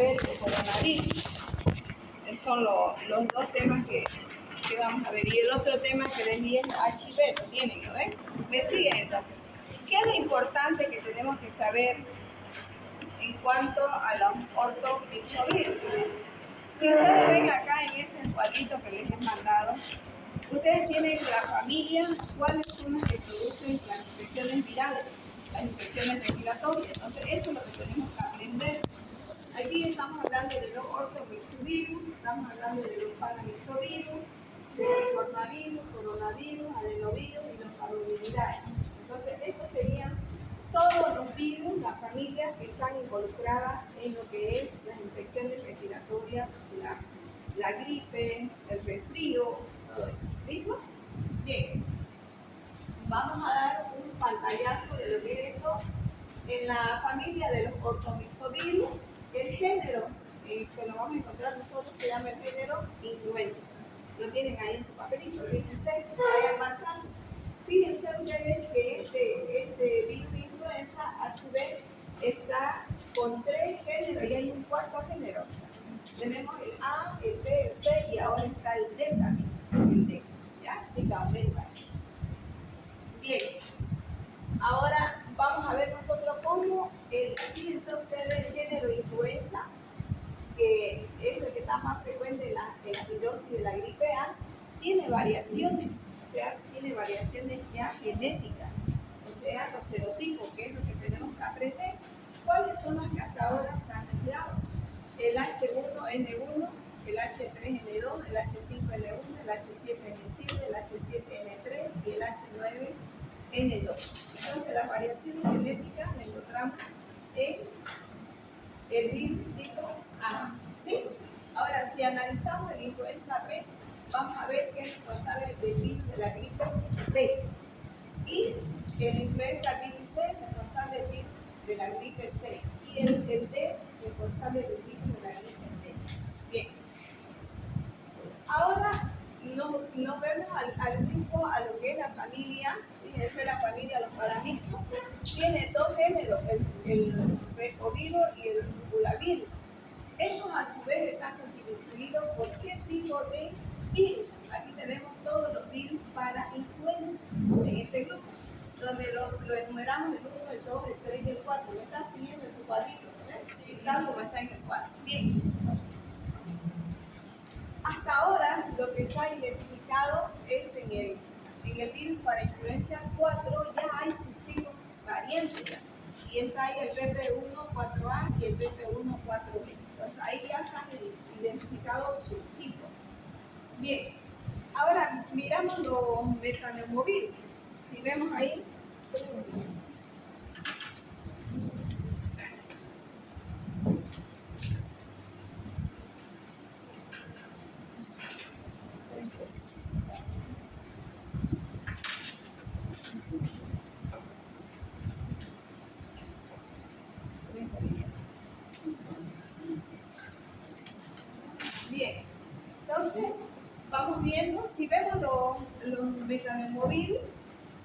ver el coronavirus. Esos son los dos temas que vamos a ver. Y el otro tema que les di es HIV, lo tienen, ¿no ven? ¿Me siguen entonces? ¿Qué es lo importante que tenemos que saber en cuanto a los ortomixovirus? Si ustedes ven acá en ese cuadrito que les he mandado, ustedes tienen la familia, cuáles son las que producen las infecciones virales, las infecciones respiratorias. Entonces, eso es lo que tenemos que aprender. Aquí estamos hablando de los ortomixovirus, estamos hablando de los paramixovirus, del coronavirus, adenovirus y los parvoviridae. Entonces, estos serían todos los virus, las familias que están involucradas en lo que es las infecciones respiratorias, la gripe, el resfrío, todo eso. ¿Listo? Bien. Vamos a dar un pantallazo de lo que es esto. En la familia de los ortomixovirus, el género que lo vamos a encontrar nosotros se llama el género influenza. Lo tienen ahí en su papelito, fíjense, vayan marcando. Fíjense ustedes que este virus de influenza a su vez está con 3 géneros y hay un 4 género. Tenemos el A, el B, el C y ahora está el D también. El D, ¿ya? Sí que aumenta. Bien. Ahora vamos a ver nosotros cómo, fíjense ustedes, el género influenza, que es el que está más frecuente en la virosis de la gripe A, tiene variaciones, o sea, tiene variaciones ya genéticas, o sea, los serotipos, que es lo que tenemos que aprender. ¿Cuáles son las que hasta ahora se han aislado? El H1N1, el H3N2, el H5N1, el H7N7, el H7N3 y el H9N2. Entonces, las variaciones genéticas las encontramos en el virus tipo A. ¿Sí? Ahora, si analizamos el influenza B, vamos a ver que es responsable del virus de la gripe B. Y el influenza virus C es responsable del virus de la gripe C. Y el D responsable del virus de la gripe D. Bien. Ahora nos vemos al grupo, a lo que es la familia, fíjense la familia, los paramixos, tiene 2 géneros, el retrovirus y el rubulavirus. Estos a su vez están constituidos por qué tipo de virus. Aquí tenemos todos los virus para influenza en este grupo, donde lo enumeramos el 1, el 2, el 3 y el 4. Lo está siguiendo en su cuadrito, ¿sí? Tal como está en el cuadro. Bien. Hasta ahora lo que se ha identificado es en el virus para influenza 4 ya hay subtipos variantes ya. Y está ahí el BP1-4A y el BP1-4B. Entonces ahí ya se han identificado subtipos. Bien, ahora miramos los metaneumovirus. Si vemos ahí, bien, entonces vamos viendo, si vemos los metaneumovirus,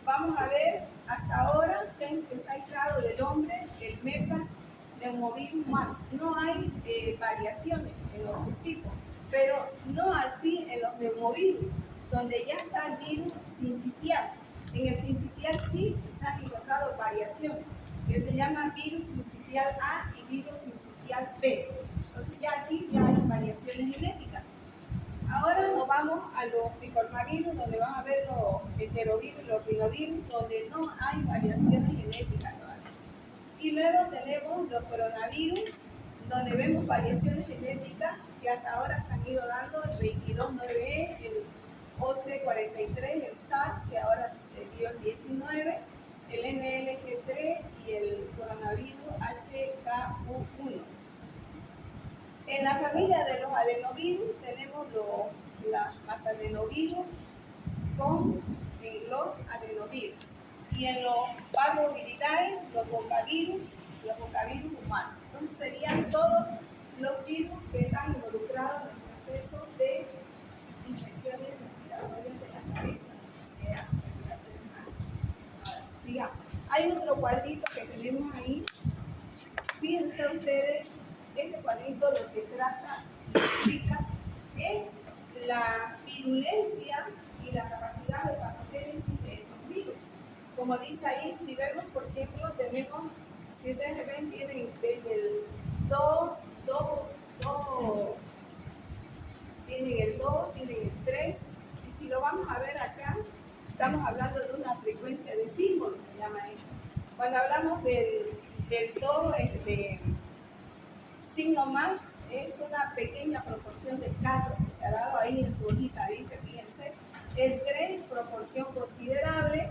vamos a ver, hasta ahora se ha aislado del hombre el metaneumovirus humano. No hay variaciones en los subtipos, pero no así en los neumovirus, donde ya está el virus sincitial. En el sincitial sí se han encontrado variaciones, que se llaman virus sincitial A y virus sincitial B. Entonces ya aquí ya hay variaciones genéticas. Ahora nos vamos a los picornavirus, donde van a ver los enterovirus y los rinovirus, donde no hay variaciones genéticas todavía. Y luego tenemos los coronavirus, donde vemos variaciones genéticas que hasta ahora se han ido dando, el 22.9E, el OC43, el SARS, que ahora se dio el 19, el NLG3 y el coronavirus HK1. En la familia de los adenovirus tenemos los adenovirus con los adenovirus. Y en los parvoviridae, los bocavirus humanos. Entonces serían todos los virus que están involucrados en el proceso de infecciones respiratorias de la cabeza. Ahora, sigamos. Hay otro cuadrito que tenemos ahí. Fíjense ustedes, este cuadrito lo que trata y explica es la virulencia y la capacidad de patogénesis de estos virus. Como dice ahí, si vemos, por ejemplo, tenemos, si ustedes ven, tienen desde el 2, tienen el 2, tienen el 3, y si lo vamos a ver acá, estamos hablando de una frecuencia de símbolos, se llama esto. Cuando hablamos del 2, de signo más, es una pequeña proporción de casos que se ha dado ahí en su hojita, dice, fíjense, el 3 proporción considerable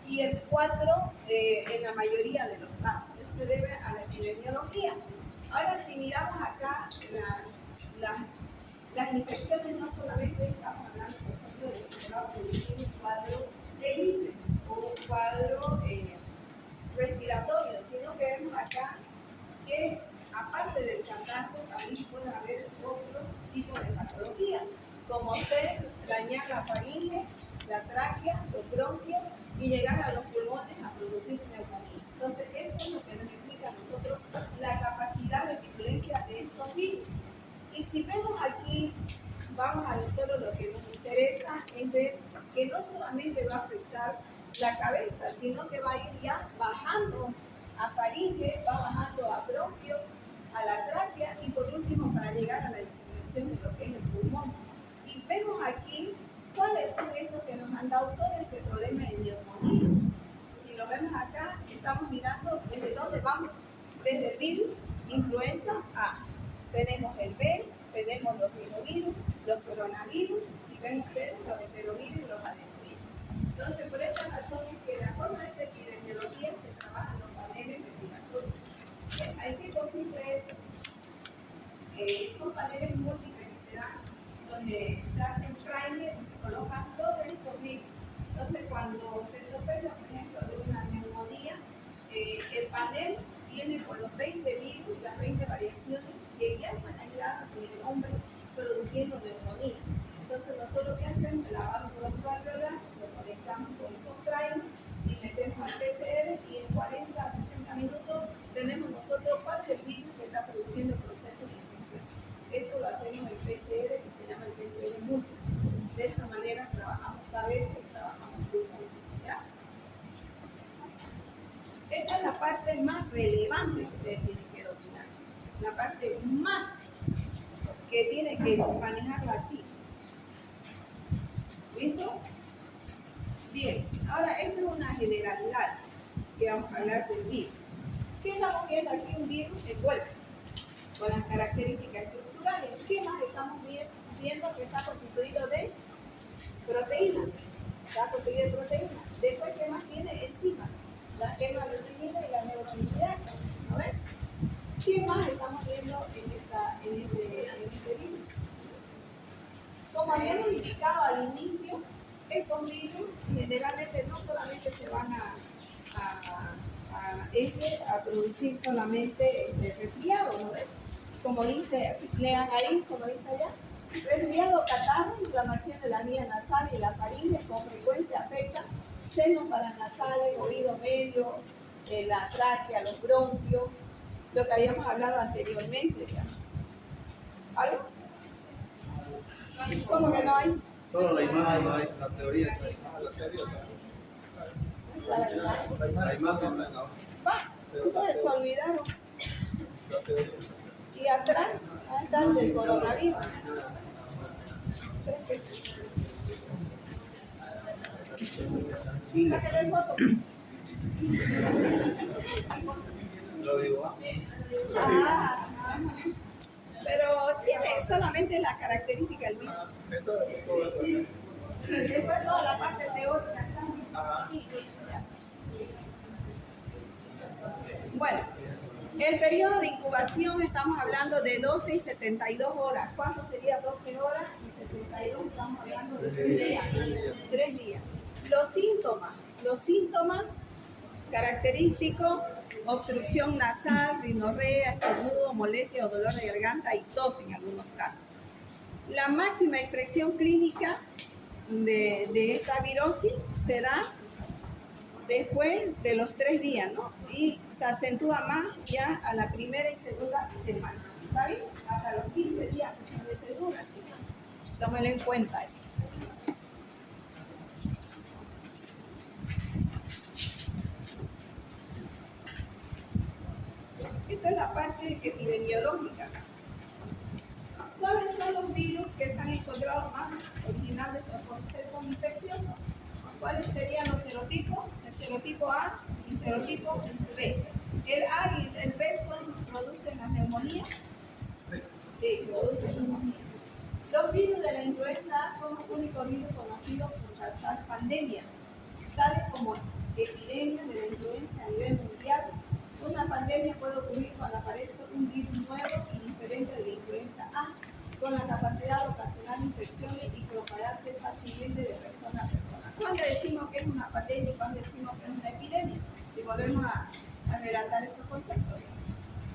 y el 4 en la mayoría de los casos. Eso se debe a la epidemiología. Ahora, si miramos acá las infecciones, no solamente estamos hablando, por ejemplo, de que se va a producir un cuadro de gripe o un cuadro respiratorio, sino que vemos acá que aparte del catarro también puede haber otro tipo de patología, como ser dañar la faringe, la tráquea, los bronquios y llegar a los pulmones a producir neumonía. Entonces, eso es lo que nos explica a nosotros la capacidad de virulencia de estos virus. Y si vemos aquí, vamos a nosotros lo que nos interesa es ver que no solamente va a afectar la cabeza, sino que va a ir ya bajando a faringe, va bajando a bronquio, a la tráquea y por último para llegar a la diseminación de lo que es el pulmón. Y vemos aquí cuáles son esos que nos han dado todo este problema de neumonía. Si lo vemos acá, estamos mirando desde dónde vamos, desde el virus, influenza A. Tenemos el B, tenemos los rinovirus, los coronavirus, si ven ustedes, los enterovirus y los adenovirus. Entonces, por esa razón es que de acuerdo a esta epidemiología se trabajan los paneles respiratorios. ¿En qué consiste eso? Son paneles múltiples que se dan, donde se hacen primer y se colocan todos estos virus. Entonces, cuando se sospecha, por ejemplo, de una neumonía, el panel viene con los 20 virus, las 20 variaciones que ya se han hallado en el hombre produciendo neumonía. Entonces, nosotros ¿qué hacemos? Lavamos los alveolas, lo conectamos con esos primer y metemos al PCR y en 40 a 60 minutos tenemos nosotros cuál es el virus que está produciendo el proceso de infección. Eso lo hacemos en PCR, que se llama el PCR múltiple. De esa manera trabajamos cabeza y trabajamos pulmón. ¿Ya? Esta es la parte más relevante que ustedes tienen que dominar. La parte más que tienen que manejarla así. ¿Listo? Bien, ahora esto es una generalidad que vamos a hablar del virus. ¿Qué estamos viendo aquí? Un virus envuelto con las características estructurales. ¿Qué más estamos viendo? Que está constituido de proteína. Está constituido de proteína. Después, ¿qué más tiene? Enzimas. La hemaglutinina y la neutronidasa. A ver, ¿qué más estamos viendo en este virus? Como habíamos indicado al inicio, estos virus generalmente no solamente se van a producir solamente resfriado, ¿no ves? Como dice, lean ahí, como dice allá, resfriado, catarro, inflamación de la vía nasal y la faringe con frecuencia afecta senos paranasales, oído medio, la tráquea, los bronquios, lo que habíamos hablado anteriormente. ¿Ya? ¿Algo? ¿Cómo que no hay? Solo la imagen no hay, la teoría no hay. La imagen no hay. Va, entonces se olvidaron. Y atrás, ahí está el del coronavirus. Sáquenle foto. Lo digo. Pero tiene solamente la característica del virus. Después toda la parte teórica. Sí, ya. Bueno, el periodo de incubación estamos hablando de 12 y 72 horas. ¿Cuánto sería 12 horas y 72? Estamos hablando de 3 días. 3 días. Los síntomas característicos: obstrucción nasal, rinorrea, estornudo, molestia o dolor de garganta y tos en algunos casos. La máxima expresión clínica de esta virosis se da después de los 3 días, ¿no? Y se acentúa más ya a la primera y segunda semana. ¿Está bien? Hasta los 15 días muchas veces dura, chicos. Tómenlo en cuenta eso. Esta es la parte epidemiológica. ¿Cuáles son los virus que se han encontrado más originales de estos procesos infecciosos? ¿Cuáles serían los serotipos? El serotipo A y serotipo B. El A y el B producen la neumonía. Sí, producen neumonía. Los virus de la influenza A son los únicos virus conocidos por causar pandemias, tales como epidemias de la influenza a nivel mundial. Una pandemia puede ocurrir cuando aparece un virus nuevo y diferente de la influenza A, con la capacidad de ocasionar infecciones y propagarse fácilmente de persona a persona. ¿Cuándo decimos que es una pandemia y cuándo decimos que es una epidemia? Si volvemos a relatar esos conceptos.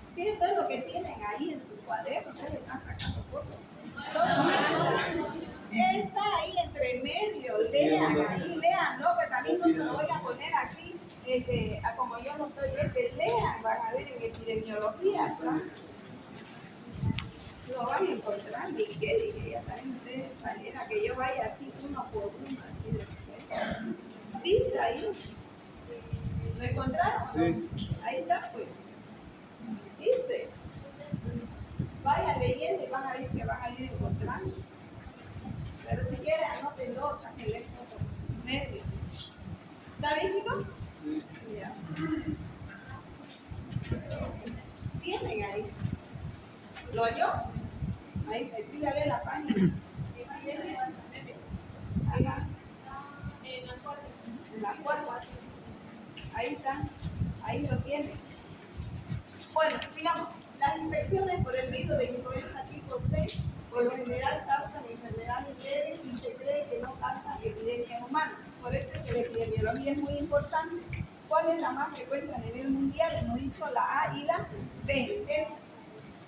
Si esto es lo que tienen ahí en su cuaderno, ustedes están sacando fotos. Está ahí entre medio, lean ahí, lean, no, pero también no se lo voy a poner así, como yo no estoy, lean, van a ver en epidemiología, ¿no? Lo van a encontrar, ni que ya también ustedes saliera, que yo vaya así uno por uno, así después. Dice ahí, ¿lo encontraron? Sí. Ahí está, pues. Dice, vayan leyendo y van a ver que van a ir encontrando. Pero si quieren, anótenlo, sáquenle fotos medio. ¿Está bien, chicos? Sí. Ya. ¿Tienen ahí? ¿Lo oyó? Ahí, dígale la página. Ahí va. En la cuarta. Ahí está. Ahí lo tienen. Bueno, sigamos. Las infecciones por el virus de influenza tipo C por lo general causan enfermedades leves y se cree que no causan epidemias humanas. Por eso es que la epidemiología es muy importante. ¿Cuál es la más frecuente a nivel mundial? Hemos dicho la A y la B.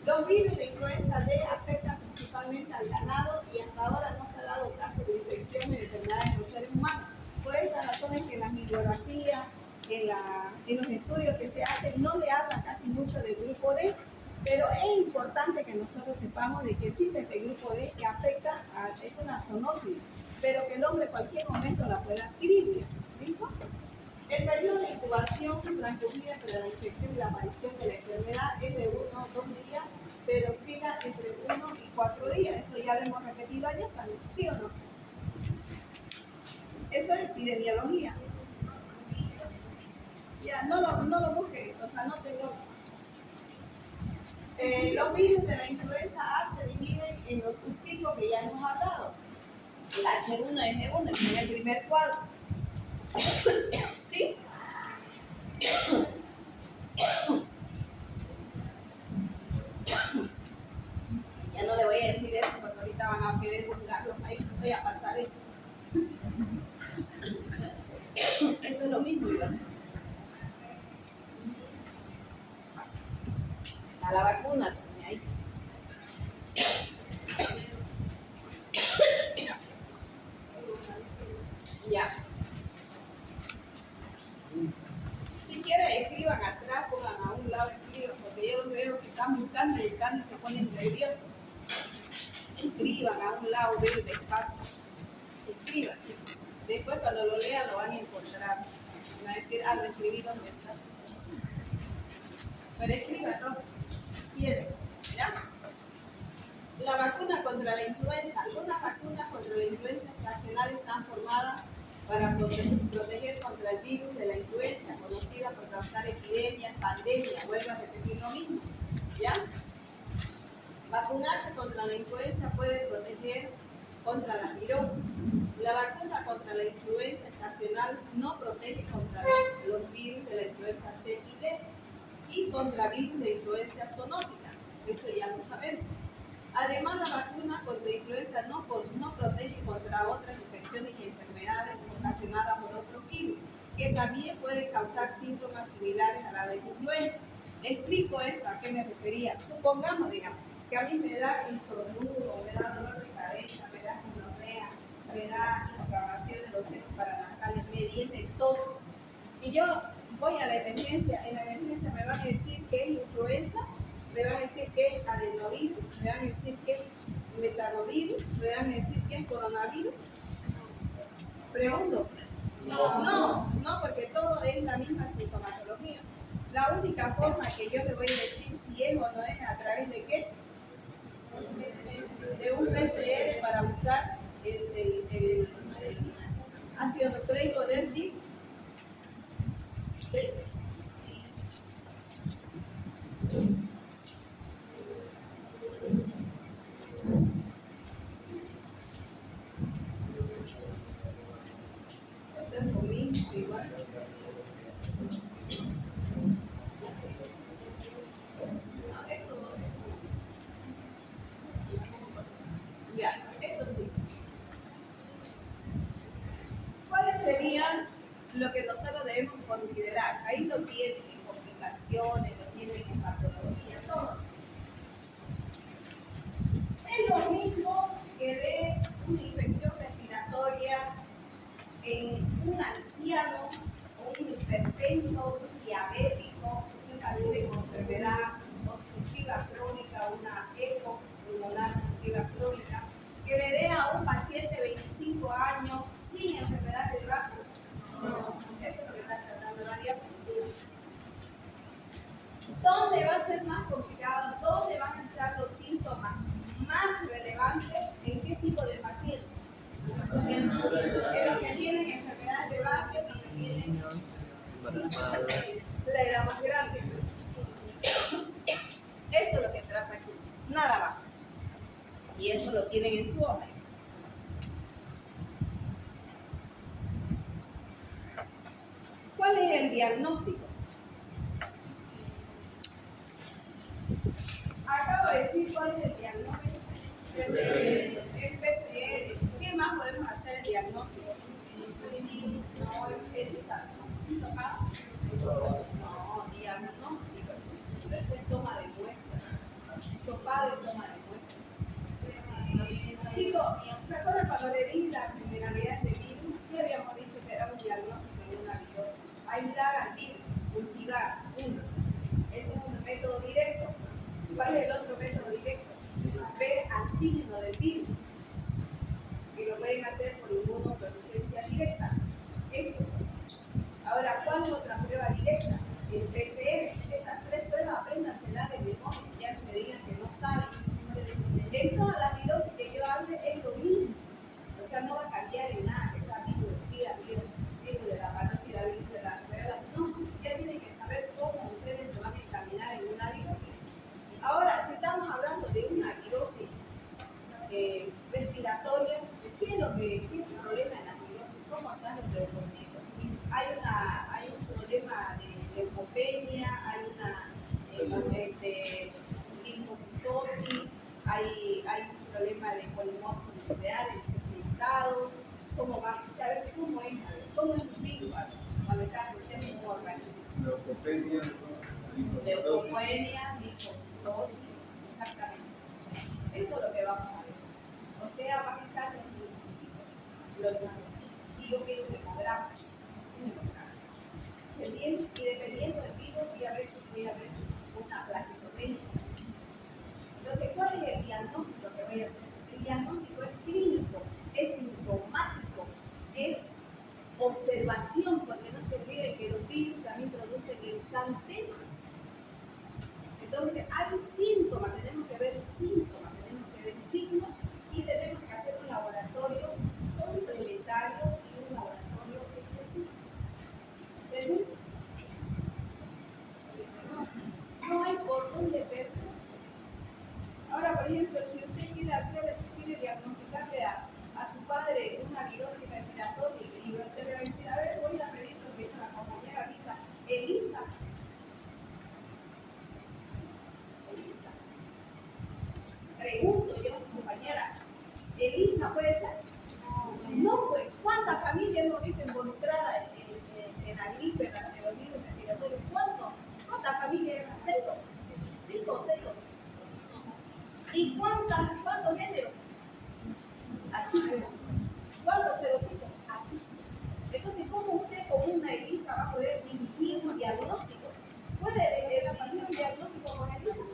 Los virus de influenza D afectan principalmente al ganado y hasta ahora no se ha dado caso de infecciones de enfermedades en los seres humanos. Por esa razón es que en la micrografía, en los estudios que se hacen, no le hablan casi mucho del grupo D, pero es importante que nosotros sepamos de que existe este grupo D que afecta es una zoonosis, pero que el hombre en cualquier momento la pueda adquirir. ¿Listo? El periodo de incubación transcurrido entre la infección y la aparición de la enfermedad es de 1 o 2 días, pero oscila entre 1 y 4 días. Eso ya lo hemos repetido ayer también, ¿sí o no? Eso es epidemiología. Ya, no lo busque, o sea, no tengo. Los virus de la influenza A se dividen en los subtipos que ya hemos hablado. El H1N1 es en el primer cuadro. ¿Sí? Ya no le voy a decir eso porque ahorita van a querer buscarlos ahí. Voy a pasar esto. Esto es lo mismo, ¿verdad? A la vacuna también ahí. Ya. Si quieren, escriban atrás, pongan a un lado, escriban, porque yo veo que están buscando y se ponen nerviosos. Escriban a un lado, vean despacio. Escriban, chicos. Después, cuando lo lean, lo van a encontrar. Van a decir, lo escribí los mensajes. Pero escríbanlo. ¿Quieren? ¿Ya? La vacuna contra la influenza. Algunas vacunas contra la influenza estacional están formadas para proteger contra el virus de la influenza, conocida por causar epidemias, pandemias. Vuelvo a repetir lo mismo. ¿Ya? Vacunarse contra la influenza puede proteger contra la virosis. La vacuna contra la influenza estacional no protege contra los virus de la influenza C y D y contra virus de influenza zoonótica. Eso ya lo sabemos. Además, la vacuna contra influenza no protege contra otras infecciones y enfermedades ocasionadas por otros virus, que también pueden causar síntomas similares a la de la influenza. Explico esto, ¿a qué me refería? Supongamos, digamos, que a mí me da estornudo, me da dolor de cabeza, me da gonorrea, me da inflamación de los senos paranasales, me viene tos. Y yo voy a la emergencia, en la emergencia me van a decir que es influenza, me van a decir que es adenovirus, me van a decir que es metanovirus, me van a decir que es coronavirus. Pregunto. No, porque todo es la misma sintomatología. La única forma que yo le voy a decir si es o no es a través de qué, de un PCR para buscar el ácido nucleico del virus. ¿Sí? Esto es conmigo igual. No, eso no. Ya, esto sí. ¿Cuáles serían lo que nosotros debemos considerar? Ahí lo tienen en complicaciones, lo tienen en patología, todo. Es lo mismo que de una infección respiratoria en un anciano, o un hipertenso, un diabético, un paciente con enfermedad obstructiva crónica, una eco pulmonar obstructiva crónica, que le dé a un paciente de 25 años sin enfermedad del vaso. No, eso es lo que está tratando la diapositiva. ¿Dónde va a ser más complicado? ¿Dónde van a estar los síntomas más relevantes? ¿En qué tipo de paciente? En los que tienen enfermedad de base, los que tienen la edad más grande. Eso es lo que trata aquí, nada más. Y eso lo tienen en su hoja. ¿Cuál es el diagnóstico? Acabo de decir cuál es el diagnóstico. El PCR. ¿Qué más podemos hacer el diagnóstico? No, el ELISA. No, diagnóstico. Entonces toma de muestra. Hisopado y toma de muestra. Chicos, ¿se acuerdan cuando le di la generalidad de virus? ¿Qué habíamos dicho que era un diagnóstico de una virosis? Aislar al virus, cultivar, uno. Ese es un método directo. ¿Cuál es el otro método directo? Ver antígeno del virus. Y lo pueden hacer por inmunofluorescencia directa. Eso es. Ahora, ¿cuál es otra prueba directa? El PCR. Esas tres pruebas apréndanselas de memoria. Ya no me digan que no saben. En todas las virosis que yo hable es lo mismo. O sea, no va a cambiar en nada. Es la virus de la parálisis, virus de la rueda. No, ya tienen que saber cómo ustedes se van a encaminar en una virosis. Ahora, si estamos hablando de una virosis respiratoria, ¿qué es el problema en la virosis? ¿Cómo están los leucocitos? Hay un problema de leucopenia, hay una linfocitosis, hay un problema de polimorfo nuclear, el certificado. ¿Cómo va? A ver, ¿cómo es un virus cuando está creciendo un organismo? Leucopenia, linfocitosis, exactamente. Eso es lo que vamos a ver. O sea, van a estar los linfocitos. Si yo quiero demogramma, y dependiendo del virus, voy a ver si voy a ver una plaquetopenia. Entonces, ¿cuál es el diagnóstico que voy a hacer? El diagnóstico es clínico, es sintomático, es observación, porque no se olvide que los virus también producen exantemas. Entonces, hay síntomas, tenemos que ver síntomas, tenemos que ver signos y tenemos que hacer un laboratorio complementario y un laboratorio específico. ¿Según? No hay por dónde verlo. Ahora, por ejemplo, si usted quiere diagnosticarle a su padre una virosis respiratoria y usted le va a decir, a ver, voy a pedir lo que la compañera ahorita, ELISA. Pregunto yo, compañera, ¿ELISA puede ser? No, pues, ¿cuántas familias hemos visto involucradas en la gripe, en los virus respiratorios? ¿Cuántas familias eran? ¿Cero? ¿5 o 6? ¿Y cuántos géneros? Altísimo. ¿Cuántos serotipos? Altísimo. Entonces, ¿cómo usted con una ELISA va a poder dirigir un diagnóstico? ¿Puede hacer un diagnóstico con ELISA?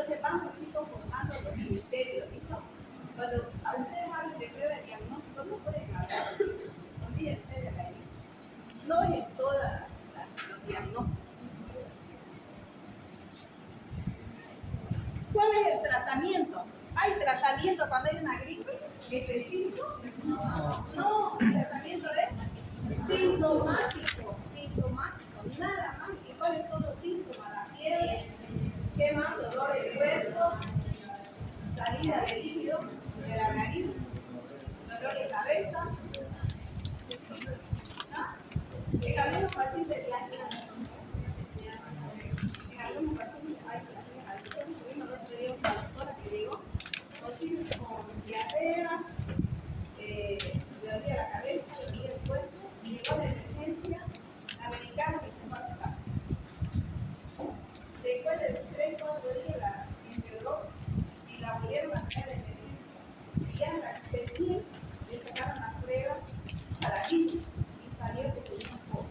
Entonces vamos chicos formando los criterios, ¿listo? Cuando a ustedes hablan de prueba de diagnóstico, no pueden hablar de eso. Olvídense de la ELISA. No es en todos los diagnósticos. ¿Cuál es el tratamiento? ¿Hay tratamiento cuando hay una gripe específico? No, el tratamiento es sintomático, nada más. ¿Y cuáles son los síntomas? La fiebre, quema, dolor de cuerpo, salida de líquido de la nariz, dolor de cabeza. ¿No? En algunos pacientes de la en algunos pacientes hay tuvimos el otro día una doctora que llegó con diarrea, le dolía la cabeza, le dolía el cuerpo, y llegó a la emergencia, la medicamos y se fue a su casa. Después de 3-4 días la empeoró y la volvieron a traer de emergencia. Y ya la especie le sacaron las pruebas para aquí y salió que tenía un poco.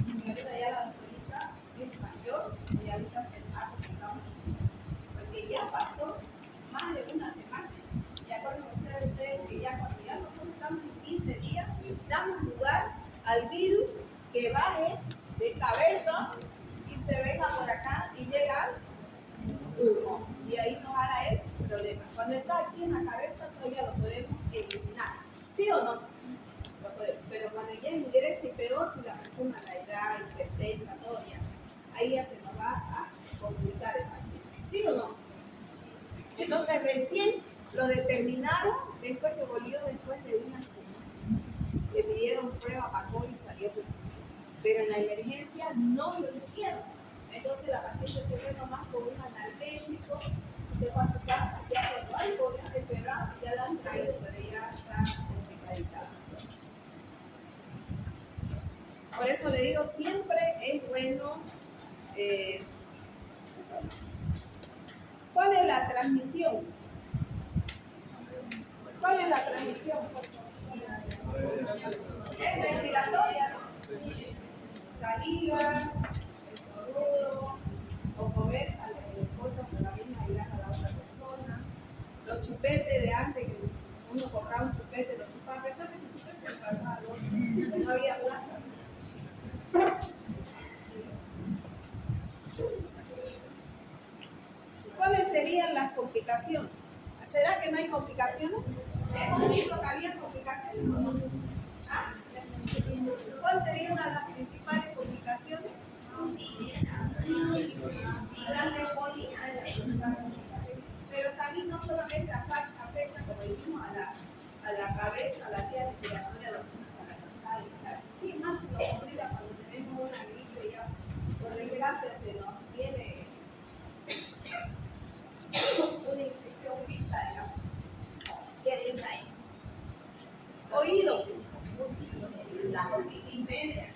Y ahorita ya la doctorita es mayor y ahorita se ha complicado mucho. Porque ya pasó más de una semana. Y acuerdan ustedes que ya cuando ya nosotros estamos en 15 días, damos lugar al virus que baje de cabeza y se venga por acá y llega al pulmón. Y ahí nos haga el problema. Cuando está aquí en la cabeza todavía lo podemos eliminar. ¿Sí o no? Lo podemos. Pero cuando ya ingresa y peor, si la persona la edad, hipertensa, todo ya, ahí ya se nos va a complicar el paciente. ¿Sí o no? Entonces recién lo determinaron después que volvió después de una semana. Le pidieron prueba para COVID y salió positivo. Pero en la emergencia no lo hicieron. Entonces la paciente se fue nomás con un analgésico, se fue a su casa, ya cuando algo ya esperaba, ya la han traído, pero ya está complicadita. Por eso le digo, siempre es bueno. ¿Cuál es la transmisión? ¿Cuál es la transmisión? Es respiratoria, ¿no? Saliva, estornudo, o comer cosas que la misma irán a la otra persona. Los chupetes de antes, que uno compraba un chupete, lo chupaba, recuerda que el chupete enfermaba, no había plata. ¿Cuáles serían las complicaciones? ¿Será que no hay complicaciones? ¿Hemos visto que había complicaciones o no? ¿Ah? ¿Cuál sería una de las principales complicaciones? La neumonía es la principal complicación. Pero también no solamente afecta, como dijimos, a la cabeza, a la vía respiratoria, a los ojos, a la ¿qué más nos obliga cuando tenemos una gripe ya? Por desgracia se nos viene una infección vista, digamos. ¿Qué dice ahí? Oído. La otitis media es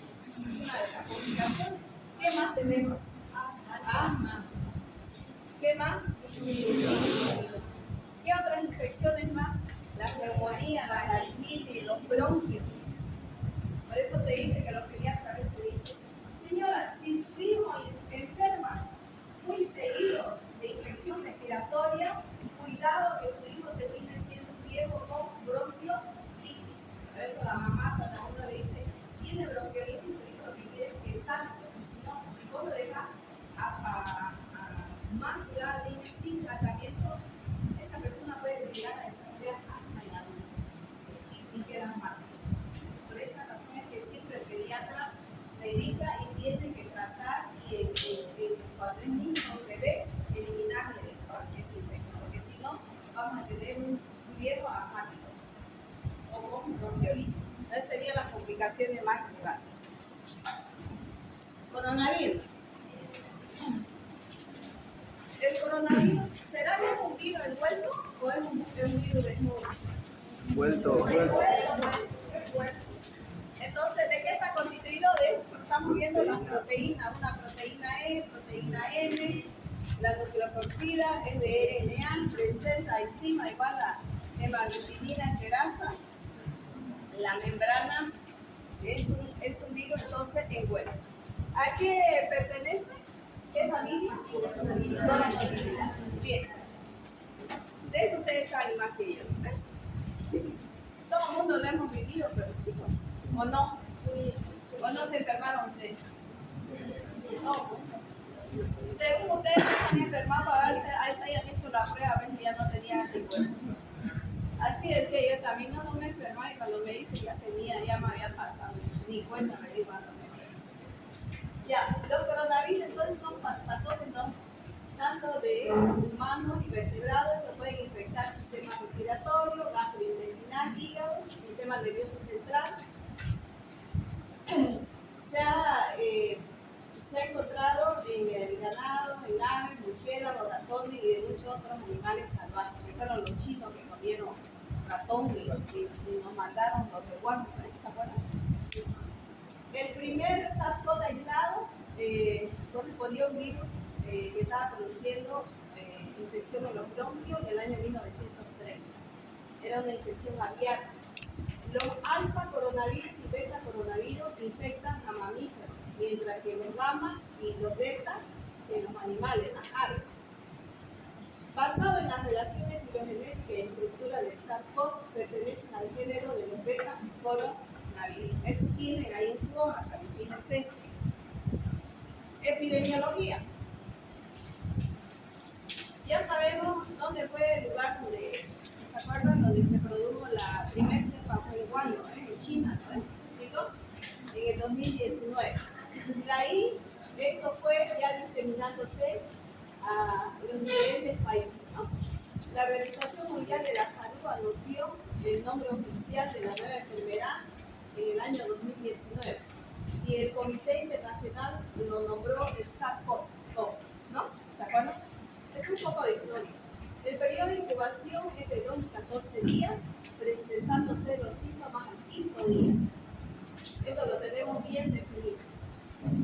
una de las complicaciones. ¿Qué más tenemos? Asma. ¿Qué más? ¿Qué otras infecciones más? La neumonía, la laringitis, los bronquios. Por eso te dice que los pediatras a veces dicen, señora, si su hijo enferma muy seguido de infección respiratoria, cuidado que su hijo termine siendo viejo con bronquiolitis. Por eso la mamá cuando uno le dice, tiene bronquiolitis, su hijo lo que quiere es que salga, porque si no, si vos lo dejas a más cuidar al niño sin tratamiento, esa persona puede llegar a desarrollar asma en adulto y queda mal. Por esa razón es que siempre el pediatra medica y tiene que tratar y cuando es niño o bebé, eliminarle esa infección, porque si no, vamos a tener un viejo asmático o con bronquiolitis. Entonces serían las complicaciones más graves. Coronavirus. ¿El coronavirus será que es un virus envuelto o es un virus desnudo? Vuelto. Entonces, ¿de qué está constituido? Estamos viendo las proteínas, una proteína E, proteína M, la nucleotoxida es de RNA, presenta enzima igual a hemaglutinina enterasa, la membrana es un virus entonces envuelto. ¿A qué pertenece? ¿Qué familia? Gonopabilidad. Bien. De esto ustedes saben más que yo. Todo el mundo lo hemos vivido, pero chicos, ¿o no? ¿O no se enfermaron ustedes? No. Según ustedes se han enfermado, a veces hayan hecho la prueba, a veces ya no tenían anticuerpos. Así decía yo también, no me enfermaba y cuando me dice ya tenía, ya me había pasado, ni cuenta me di cuando me enfermé. Ya, los coronavirus entonces son patógenos tanto de humanos y vertebrados que pueden infectar sistema respiratorio, gastrointestinal, hígado, sistema nervioso central. Se ha encontrado en el ganado, en aves, murciélagos, ratones y de muchos otros animales salvajes. Que fueron los chinos que comieron ratón y nos mandaron los de Wuhan, ¿se acuerdan? El primer SARS-CoV aislado correspondía a un virus que estaba produciendo infección en los bronquios en el año 1930. Era una infección abierta. Los alfa coronavirus y beta coronavirus infectan a mamíferos, mientras que los gamma y los beta en los animales, las aves. Basado en las relaciones filogenéticas y estructura del SARS-CoV, pertenecen al género de los beta coronavirus. Eso tienen ahí en su hoja, también fíjense. Epidemiología. Ya sabemos dónde fue el lugar donde, ¿se acuerdan? Donde se produjo la primera cepa, fue en Wuhan, en China, ¿no? ¿Chicos? En el 2019. De ahí, esto fue ya diseminándose a los diferentes países, ¿no? La Organización Mundial de la Salud anunció el nombre oficial de la nueva enfermedad en el año 2019 y el Comité Internacional lo nombró el SARS-CoV, ¿no? ¿Se acuerdan? Es un poco de historia. El periodo de incubación es de 2 a 14 días, presentándose los síntomas al quinto día. Esto lo tenemos bien definido.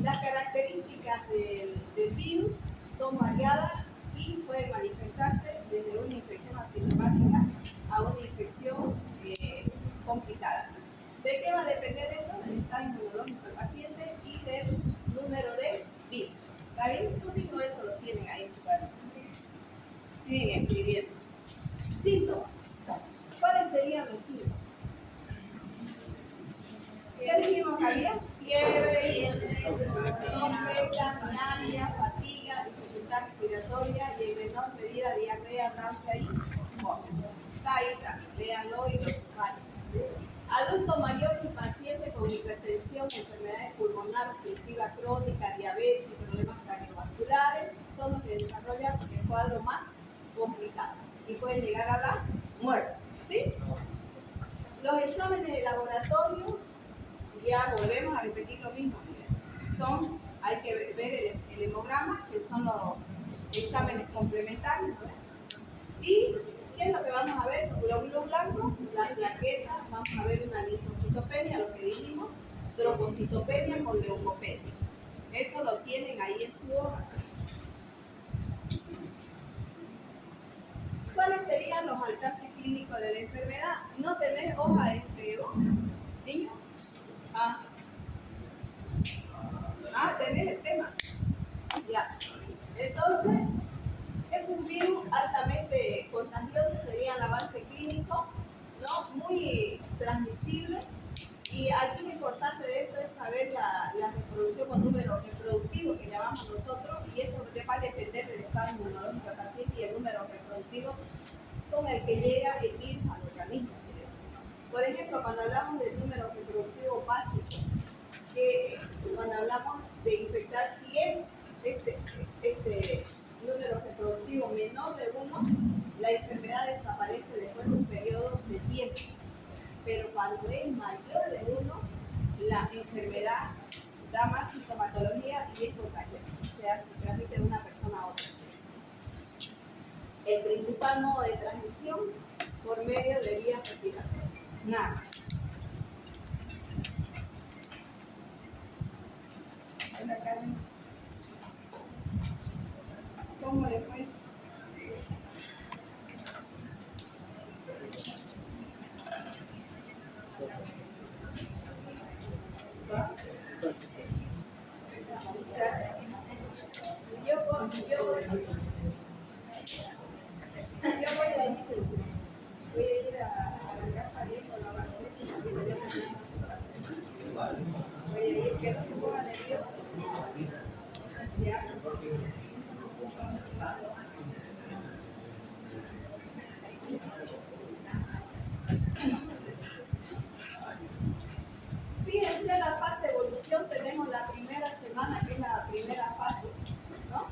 Las características del virus son variadas y pueden manifestarse desde una infección asintomática a una infección complicada. ¿De qué va a depender esto? Del estado inmunológico del paciente y del número de virus. ¿Está bien? Todo eso lo tienen ahí en su cuaderno. Siguen escribiendo. Síntomas. ¿Cuáles serían los síntomas? ¿Qué dijimos que había? Fiebre, tos seca, mialgia, fatiga, dificultad respiratoria y en menor medida diarrea, náusea y vómito. Está ahí también, léanlo y lo subrayan. Adulto mayor y paciente con hipertensión, enfermedades pulmonares, obstructiva crónica, diabetes y problemas cardiovasculares son los que desarrollan el cuadro más complicado y pueden llegar a la muerte. ¿Sí? Los exámenes de laboratorio, ya volvemos a repetir lo mismo. Hay que ver el hemograma, que son los exámenes complementarios, ¿no? Y ¿qué es lo que vamos a ver? Glóbulos blancos, las plaquetas, vamos a ver una linfocitopenia, lo que dijimos, trombocitopenia con leucopenia. Eso lo tienen ahí en su hoja. ¿Cuáles serían los alcances clínicos de la enfermedad? No tener hoja de feo, niños. Tenés el tema. Ya. Entonces, es un virus altamente contagioso, sería el avance clínico, ¿no? Muy transmisible. Y aquí lo importante de esto es saber la reproducción con número reproductivo que llamamos nosotros, y eso va a depender del estado inmunológico del paciente y el número reproductivo con el que llega el virus al organismo. Por ejemplo, cuando hablamos del número reproductivo básico, que cuando hablamos de infectar, si es este número reproductivo menor de 1, la enfermedad desaparece después de un periodo de tiempo. Pero cuando es mayor de 1, la enfermedad da más sintomatología y es contagiosa, o sea, se transmite de una persona a otra. El principal modo de transmisión por medio de vías respiratorias. Nada. ¿Cómo le fue? Yo voy a ir, Ceci. Voy a ir a la casa de con la bandera y voy a poner para hacer. Voy a ir, que no se ponga nerviosa. Ya. Fíjense la fase de evolución, tenemos la primera semana, que es la primera fase, ¿no?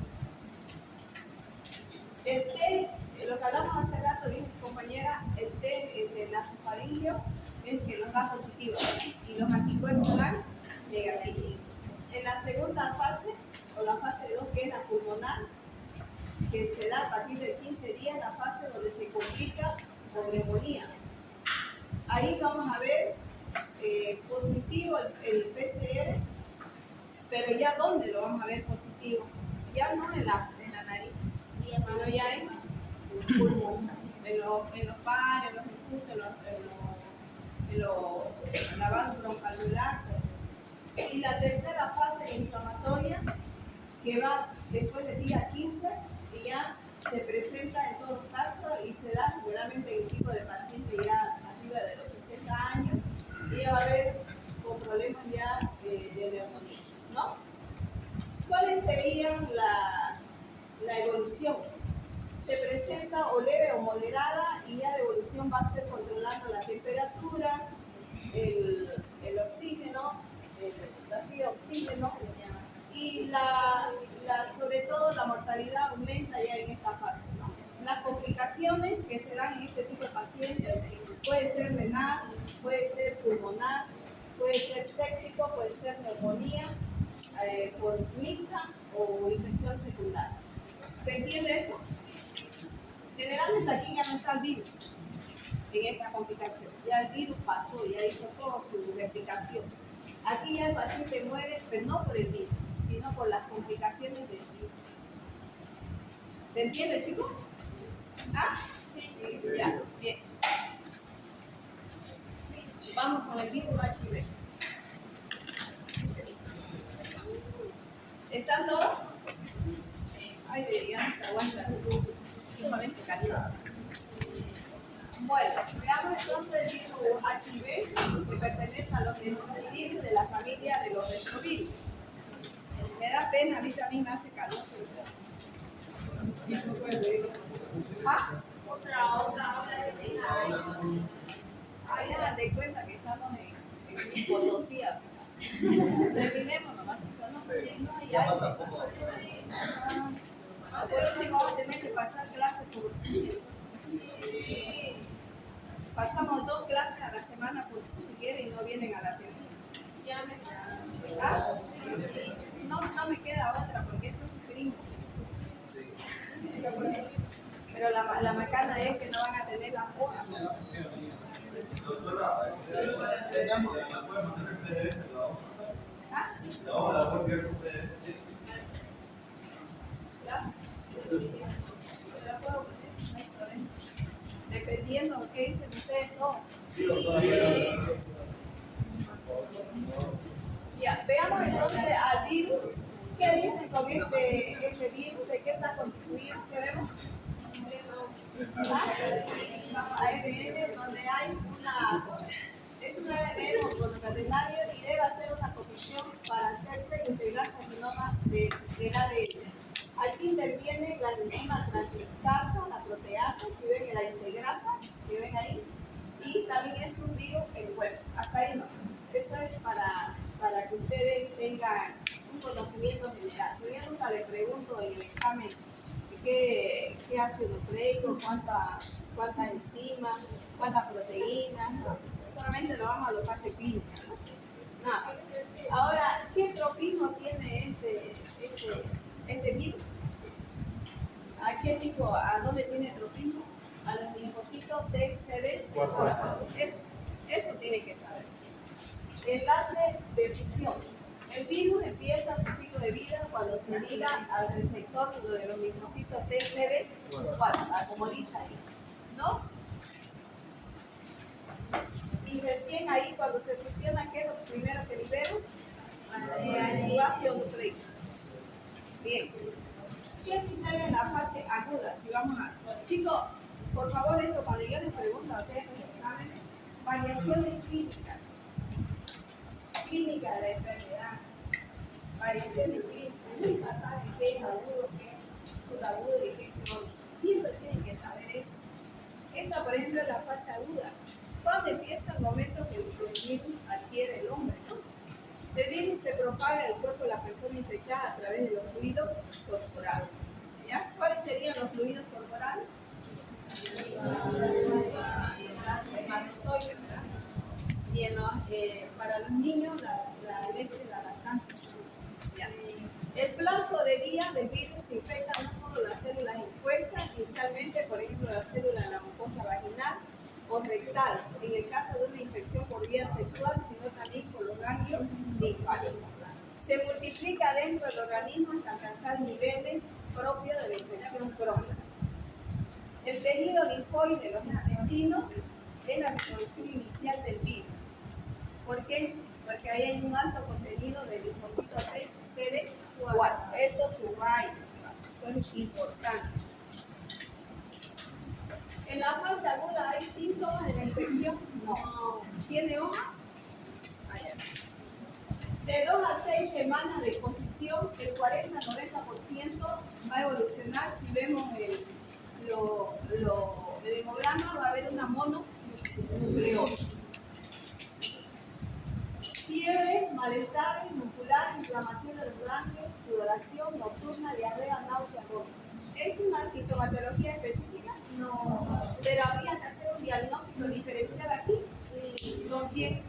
El té, lo que hablamos hace rato, dijo su compañera, el té, el de nasofaringio, es que nos da positivo y los anticuerpos dan negativo. En la segunda fase, o la fase 2, que es la pulmonar, que se da a partir de 15 días, la fase donde se complica con neumonía. Ahí vamos a ver positivo el PCR, pero ya dónde lo vamos a ver positivo, ya no en la nariz, sino ya en pulmón, en los pares, en los escudos, en la banda broncoalveolar. Y la tercera fase inflamatoria, que va después del día 15 y ya se presenta en todos los casos y se da seguramente en el tipo de paciente ya arriba de los 60 años y ya va a haber con problemas ya de neumonía, ¿no? ¿Cuáles serían la evolución? Se presenta o leve o moderada y ya la evolución va a ser controlando la temperatura, el oxígeno, la fría de oxígeno y sobre todo la mortalidad aumenta ya en esta fase, ¿no? Las complicaciones que se dan en este tipo de pacientes puede ser renal, puede ser pulmonar, puede ser séptico, puede ser neumonía por mixta o infección secundaria. ¿Se entiende esto? Generalmente aquí ya no está el virus en esta complicación. Ya el virus pasó, ya hizo toda su replicación. Aquí ya el paciente muere, pero no por el virus, sino por las complicaciones del virus. ¿Se entiende, chicos? ¿Ah? Sí, ya, bien. Vamos con el virus HIV. ¿Están todos? Ay, ya no se aguanta. Sumamente calientes. Bueno, veamos entonces el virus HIV, que pertenece a los virus de la familia de los retrovirus. Me da pena, a mí también me hace calor. ¿Ah? Otra que tenga ahí. Ahí dan de cuenta que estamos en Potosí. Terminemos nomás, chicos, no hay algo. Por último, vamos a tener que pasar clases por Zoom. Sí. Pasamos 2 clases a la semana por Zoom si quieren y no vienen a la reunión. ¿Ah? No me queda otra porque esto es gringo. Pero la macana es que no van a tener las hojas. ¿Ah? Dependiendo de qué dicen ustedes, no. Ya, veamos entonces al virus. ¿Qué dicen con este virus? ¿De qué está constituido? ¿Qué vemos? ARN, donde hay es un ARN monocatenario y debe hacer una copulación para hacerse e integrarse al genoma del ADN. Aquí interviene la enzima transcriptasa, la proteasa, si ven la integrasa, que ven ahí, y también es un virus en web. Hasta ahí no. Eso es para que ustedes tengan un conocimiento general. Yo nunca le pregunto en el examen qué ácido nucleico, cuántas enzimas, cuántas proteínas, no. Solamente lo vamos a la parte clínica, ¿no? Nada. Ahora, ¿qué tropismo tiene este virus? ¿A dónde tiene tropismo? A los linfocitos TXD. Eso tiene que saber. Enlace de fisión. El virus empieza su ciclo de vida cuando se liga al receptor de los linfocitos TCD4, como dice ahí, ¿no? Y recién ahí, cuando se fusiona, ¿qué es lo primero que libera? Su ácido nucleico. Bien. ¿Qué sucede en la fase aguda? Si vamos a... Chicos, por favor, esto cuando yo les pregunto a ustedes en los exámenes, variaciones clínicas. Clínica de la enfermedad. Variaciones clínicas. Nunca saben qué es agudo, qué es subagudo y qué es crónico. Siempre tienen que saber eso. Esta, por ejemplo, es la fase aguda. ¿Cuándo empieza el momento que el virus adquiere el hombre? ¿No? El virus se propaga en el cuerpo de la persona infectada a través de los fluidos corporales. ¿Ya? ¿Cuáles serían los fluidos corporales? Espermatozoides, ¿verdad? Y para los niños la leche de la lactancia. ¿Ya? El plazo de días del virus se infecta no solo las células expuestas inicialmente, por ejemplo, la célula de la mucosa vaginal o rectal, en el caso de una infección por vía sexual, sino también por los ganglios linfáticos. Se multiplica dentro del organismo hasta alcanzar niveles propios de la infección crónica. El tejido linfóide de los intestinos es la reproducción inicial del virus. ¿Por qué? Porque ahí hay un alto contenido de linfocitos T CD4. Eso subraya, eso es importante. ¿En la fase aguda hay síntomas de la infección? No. ¿Tiene hoja? Allá. De 2 a 6 semanas de exposición, el 40-90% va a evolucionar. Si vemos el hemograma, va a haber una mononucleosis. Fiebre, malestar muscular, inflamación de los ganglios, sudoración nocturna, diarrea, náusea, vómito. ¿Es una sintomatología específica? No. ¿Pero habría que hacer un diagnóstico diferencial aquí? Sí. ¿Con quién?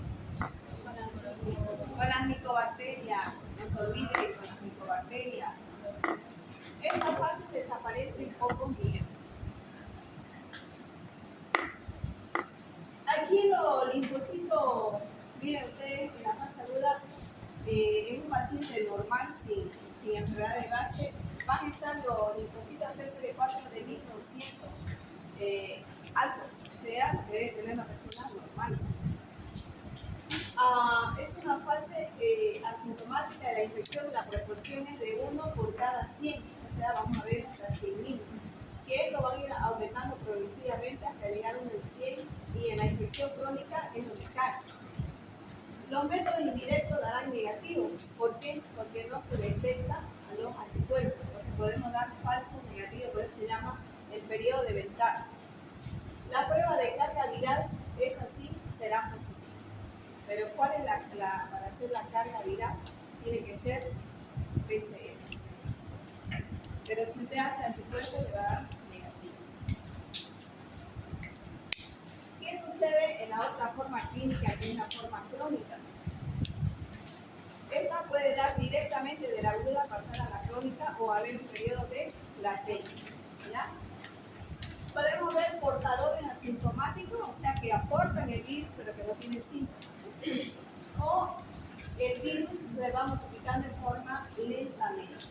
Con las micobacterias. No se olviden que con las micobacterias. Esta fase desaparece en pocos días. Aquí los linfocitos, miren ustedes, en la fase aguda, en un paciente normal sin enfermedad de base, van a estar los linfocitos TCD4 de 1200 altos, o sea, debe tener una persona normal. Es una fase asintomática de la infección, la proporción es de 1 por cada 100, o sea, vamos a ver hasta 100.000, que esto va a ir aumentando progresivamente hasta llegar a un 100, y en la infección crónica es donde cae. Los métodos indirectos darán negativo. ¿Por qué? Porque no se detecta a los anticuerpos. Entonces podemos dar falso negativo, por eso se llama el periodo de ventaja. La prueba de carga viral es así, será positiva. Pero ¿cuál es para hacer la carga viral? Tiene que ser PCR. Pero si usted hace anticuerpos, le va a dar negativo. ¿Qué sucede en la otra forma clínica, que es la forma crónica? Esta puede dar directamente de la aguda pasar a la crónica o haber un periodo de latencia. ¿Ya? Podemos ver portadores asintomáticos, o sea que aportan el virus pero que no tienen síntomas. O el virus se va multiplicando en forma lentamente.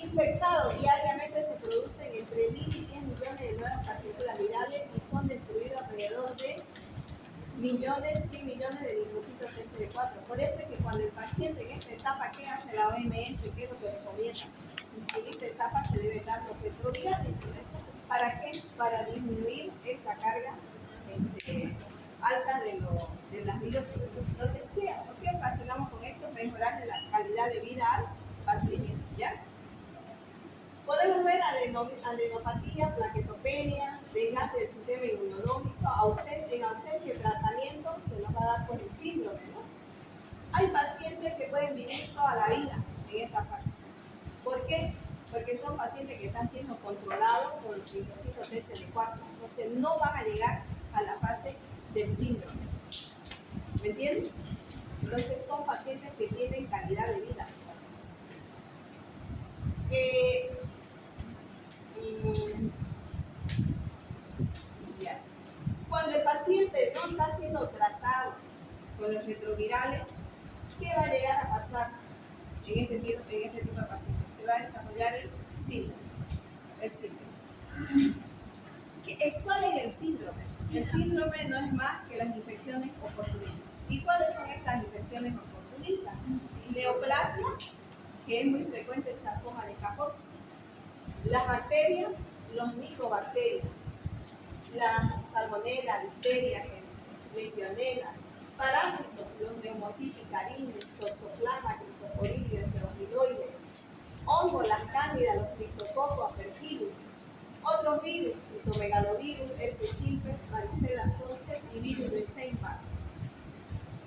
Infectados diariamente se producen entre 1.000 y 10 millones de nuevas partículas virales y son destruidos alrededor de 100 millones de linfocitos TCD4. Por eso es que cuando el paciente en esta etapa, ¿qué hace la OMS? ¿Qué es lo que recomienda? En esta etapa se debe dar los retrovirales. ¿Para qué? Para disminuir esta carga alta de las viruses. Entonces, ¿qué ocasionamos con esto? Mejorar la calidad de vida al paciente. ¿Ya? Podemos ver adenopatía, plaquetopenia, desgaste del sistema inmunológico, en ausencia de tratamiento se nos va a dar por el síndrome, ¿no? Hay pacientes que pueden vivir toda la vida en esta fase. ¿Por qué? Porque son pacientes que están siendo controlados por los linfocitos TCD4, entonces no van a llegar a la fase del síndrome. ¿Me entienden? Entonces son pacientes que tienen calidad de vida. Cuando el paciente no está siendo tratado con los retrovirales, ¿qué va a llegar a pasar en este tipo de pacientes? Se va a desarrollar el síndrome. ¿Cuál es el síndrome? El síndrome no es más que las infecciones oportunistas. ¿Y cuáles son estas infecciones oportunistas? Neoplasia, que es muy frecuente el sarcoma de Kaposi. Las bacterias, los micobacterias, la salmonella, listeria, legionela, parásitos, los neumocitis, cariños, toxoplasma, cristoporidio, enterofiloides, hongos, las cándidas, los criptococos, aspergillus, otros virus, citomegalovirus, herpes simple, varicela zoster y virus de Steinbach.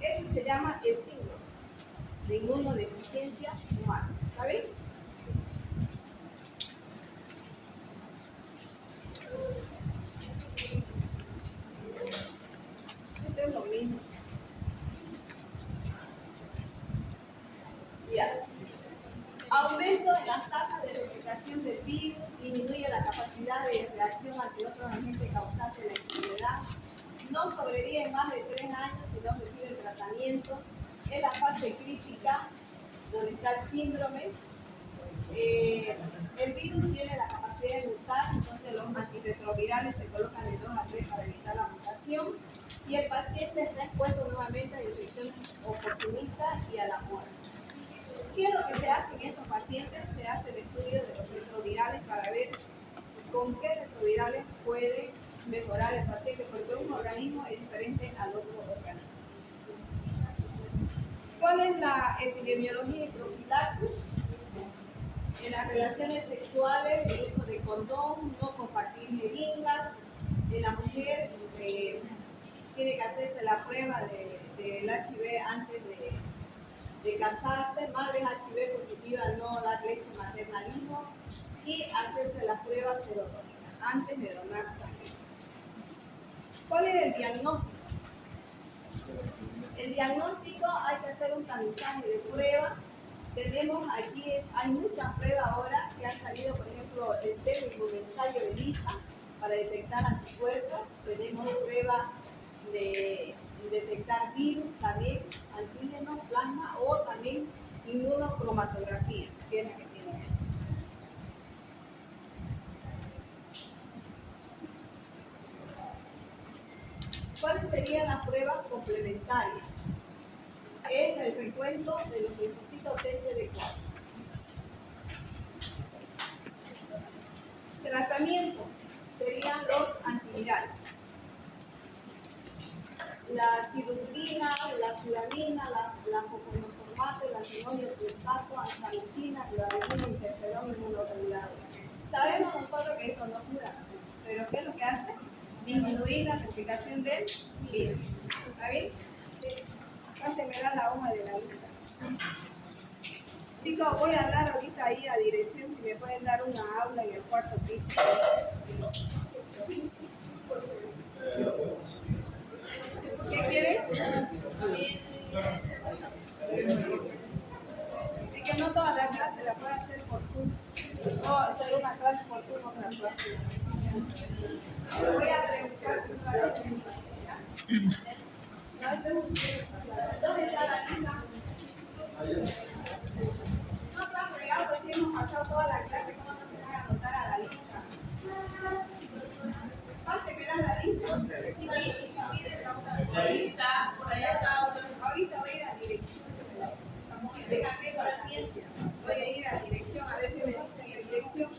Eso se llama el síndrome de inmunodeficiencia humana. ¿Está bien? Esto es lo mismo. Ya. Aumento de las tasas de replicación del virus, disminuye la capacidad de reacción ante otros agentes causantes de la enfermedad, no sobrevive más de 3 años si no recibe el tratamiento, es la fase crítica donde está el síndrome. El virus tiene la capacidad de mutar, entonces los antirretrovirales se colocan de 2 a 3 para evitar la mutación y el paciente está expuesto nuevamente a infecciones oportunistas y a la muerte. ¿Qué es lo que se hace en estos pacientes? Se hace el estudio de los retrovirales para ver con qué retrovirales puede mejorar el paciente, porque un organismo es diferente al otro organismo. ¿Cuál es la epidemiología y profilaxis? En las relaciones sexuales, el uso de condón, no compartir jeringas. En la mujer tiene que hacerse la prueba del HIV antes de casarse. Madres HIV positivas no dar leche materna al hijo y hacerse las pruebas serotónicas antes de donar sangre. ¿Cuál es el diagnóstico? El diagnóstico hay que hacer un tamizaje de pruebas. Tenemos aquí, hay muchas pruebas ahora que han salido, por ejemplo, el técnico de ensayo de ELISA para detectar anticuerpos. Tenemos pruebas de detectar virus, también antígenos, plasma o también inmunocromatografía, que es la que tienen aquí. ¿Cuáles serían las pruebas complementarias? Es el recuento de los linfocitos TCD4. Tratamiento serían los antivirales. La cidutrina, la suramina, la foconoformato, el antimonio prostato, ansamicina, cloramina, interferón, inmunomodulador. Sabemos nosotros que esto no cura, pero ¿qué es lo que hace? Disminuir la replicación del virus. ¿Está bien? Pásenme la hoja de la lista. Chicos, voy a dar ahorita ahí a dirección si me pueden dar una aula en el cuarto piso. ¿Qué quieren? Es que no todas las clases las puedo hacer por Zoom. No, hacer una clase por Zoom, otra clase. Voy a preguntar si para ¿dónde está la lista? No se han fregado, pues si hemos pasado toda la clase, ¿cómo no se van a anotar a la lista? Pásenme la lista. Ahorita, por allá está otra. Ahorita voy a ir a dirección. Déjame paciencia. Voy a ir a dirección a ver qué me dicen en dirección.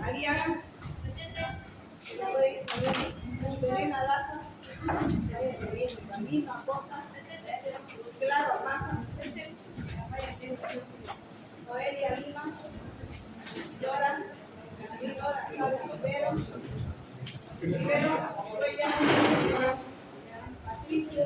Ahí hagan. Serena Daza. Camino, Acosta. Claro, Maza. Noelia Lima. Dora. Rivero. Patricio.